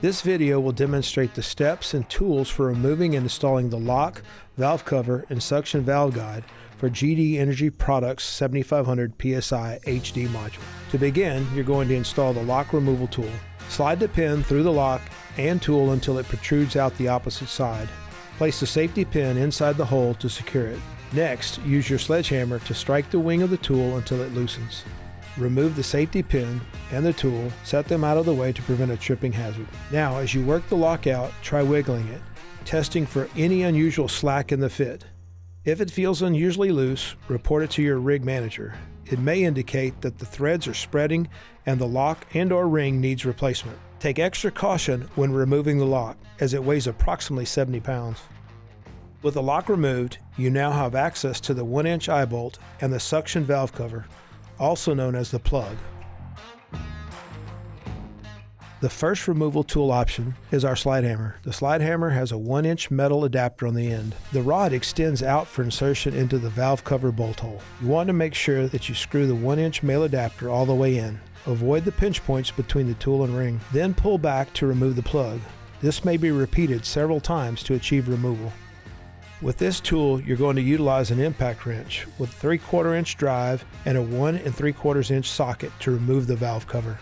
This video will demonstrate the steps and tools for removing and installing the lock, valve cover, and suction valve guide for GD Energy Products 7500 PSI HD module. To begin, you're going to install the lock removal tool. Slide the pin through the lock and tool until it protrudes out the opposite side. Place the safety pin inside the hole to secure it. Next, use your sledgehammer to strike the wing of the tool until it loosens. Remove the safety pin and the tool, set them out of the way to prevent a tripping hazard. Now, as you work the lock out, try wiggling it, testing for any unusual slack in the fit. If it feels unusually loose, report it to your rig manager. It may indicate that the threads are spreading and the lock and/or ring needs replacement. Take extra caution when removing the lock, as it weighs approximately 70 pounds. With the lock removed, you now have access to the 1-inch eye bolt and the suction valve cover, also known as the plug. The first removal tool option is our slide hammer. The slide hammer has a 1-inch metal adapter on the end. The rod extends out for insertion into the valve cover bolt hole. You want to make sure that you screw the 1-inch male adapter all the way in. Avoid the pinch points between the tool and ring. Then pull back to remove the plug. This may be repeated several times to achieve removal. With this tool, you're going to utilize an impact wrench with a 3/4 inch drive and a 1 3/4 inch socket to remove the valve cover.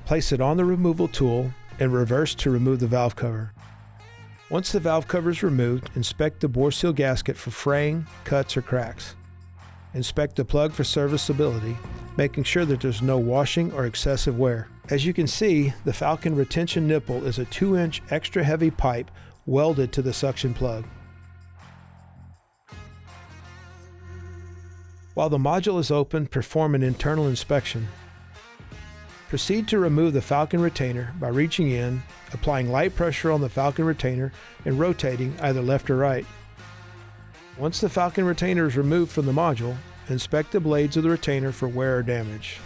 Place it on the removal tool and reverse to remove the valve cover. Once the valve cover is removed, inspect the bore seal gasket for fraying, cuts, or cracks. Inspect the plug for serviceability, making sure that there's no washing or excessive wear. As you can see, the Falcon retention nipple is a 2-inch extra heavy pipe welded to the suction plug. While the module is open, perform an internal inspection. Proceed to remove the Falcon retainer by reaching in, applying light pressure on the Falcon retainer, and rotating either left or right. Once the Falcon retainer is removed from the module, inspect the blades of the retainer for wear or damage.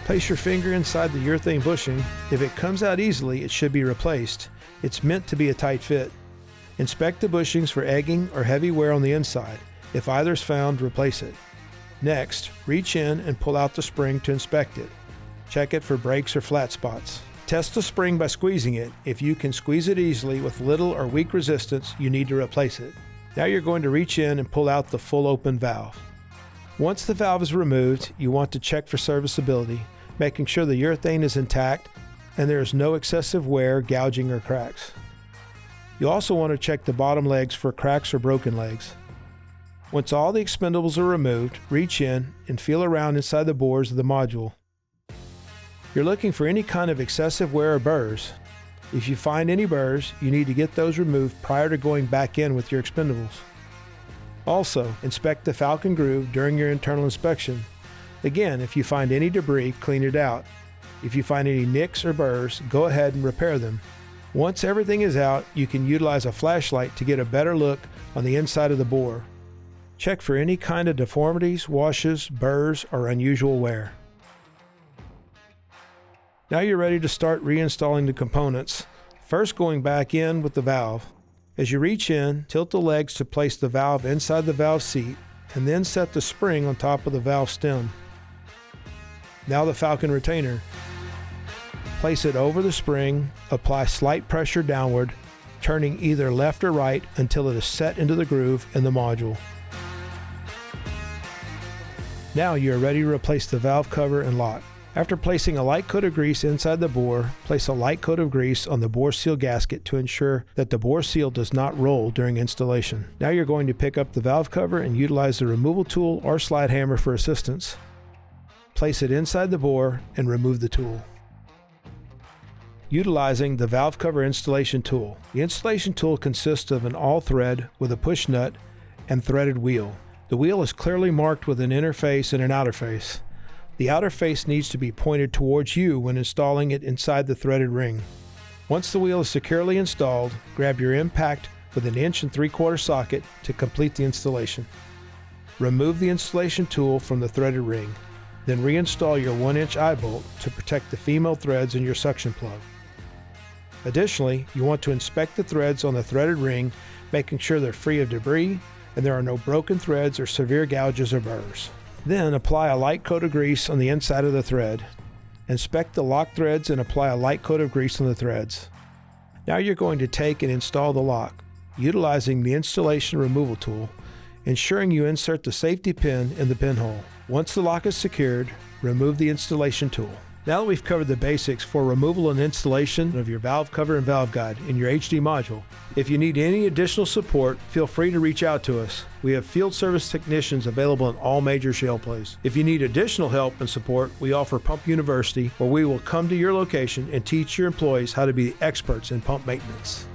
Place your finger inside the urethane bushing. If it comes out easily, it should be replaced. It's meant to be a tight fit. Inspect the bushings for egging or heavy wear on the inside. If either is found, replace it. Next, reach in and pull out the spring to inspect it. Check it for breaks or flat spots. Test the spring by squeezing it. If you can squeeze it easily with little or weak resistance, you need to replace it. Now you're going to reach in and pull out the full open valve. Once the valve is removed, you want to check for serviceability, making sure the urethane is intact and there is no excessive wear, gouging, or cracks. You also want to check the bottom legs for cracks or broken legs. Once all the expendables are removed, reach in and feel around inside the bores of the module. You're looking for any kind of excessive wear or burrs. If you find any burrs, you need to get those removed prior to going back in with your expendables. Also, inspect the Falcon groove during your internal inspection. Again, if you find any debris, clean it out. If you find any nicks or burrs, go ahead and repair them. Once everything is out, you can utilize a flashlight to get a better look on the inside of the bore. Check for any kind of deformities, washes, burrs, or unusual wear. Now you're ready to start reinstalling the components, first going back in with the valve. As you reach in, tilt the legs to place the valve inside the valve seat, and then set the spring on top of the valve stem. Now the Falcon retainer. Place it over the spring, apply slight pressure downward, turning either left or right until it is set into the groove in the module. Now you are ready to replace the valve cover and lock. After placing a light coat of grease inside the bore, place a light coat of grease on the bore seal gasket to ensure that the bore seal does not roll during installation. Now you're going to pick up the valve cover and utilize the removal tool or slide hammer for assistance. Place it inside the bore and remove the tool. Utilizing the valve cover installation tool. The installation tool consists of an all-thread with a push nut and threaded wheel. The wheel is clearly marked with an inner face and an outer face. The outer face needs to be pointed towards you when installing it inside the threaded ring. Once the wheel is securely installed, grab your impact with an 1 3/4 socket to complete the installation. Remove the installation tool from the threaded ring. Then reinstall your 1-inch eye bolt to protect the female threads in your suction plug. Additionally, you want to inspect the threads on the threaded ring, making sure they're free of debris and there are no broken threads or severe gouges or burrs. Then apply a light coat of grease on the inside of the thread. Inspect the lock threads and apply a light coat of grease on the threads. Now you're going to take and install the lock, utilizing the installation removal tool, ensuring you insert the safety pin in the pinhole. Once the lock is secured, remove the installation tool. Now that we've covered the basics for removal and installation of your valve cover and valve guide in your HD module, if you need any additional support, feel free to reach out to us. We have field service technicians available in all major shale plays. If you need additional help and support, we offer Pump University, where we will come to your location and teach your employees how to be experts in pump maintenance.